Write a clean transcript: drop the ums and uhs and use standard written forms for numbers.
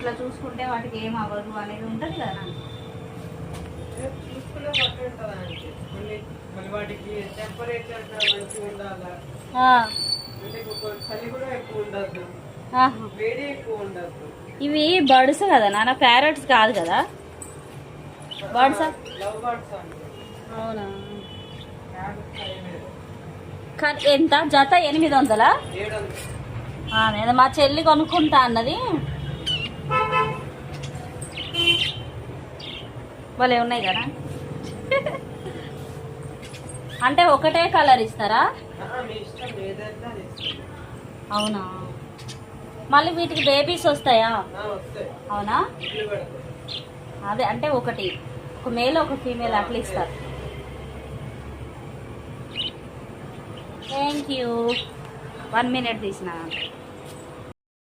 ఇట్లా చూసుకుంటే వాటికి ఏం అవ్వదు అనేది ఉంటుంది కదా. చూసుకునే బట్టి ఉంటుందండి. మళ్ళీ వాటికి టెంపరేచర్ మంచిగా ఉండాలా, అంటే చలి కూడా ఎక్కువ ఉండద్దు, వేడి ఎక్కువ ఉండద్దు. ఇవి బర్డ్స్ కదా నాన్న, ప్యారెట్స్ కాదు కదా? బర్డ్స్ లవ్ బర్డ్స్ అండి. అవునా? ఎంత జత? 800? నేను మా చెల్లి కొనుక్కుంటా అన్నది. భలే ఉన్నాయి కదా. అంటే ఒకటే కలర్ ఇస్తారా? అవునా? మళ్ళీ వీటికి బేబీస్ వస్తాయా? అవునా? అదే అంటే ఒకటి, ఒక మేల్ ఒక ఫీమేల్ అట్లా ఇస్తారు. Thank you. 1 minute తీసిన.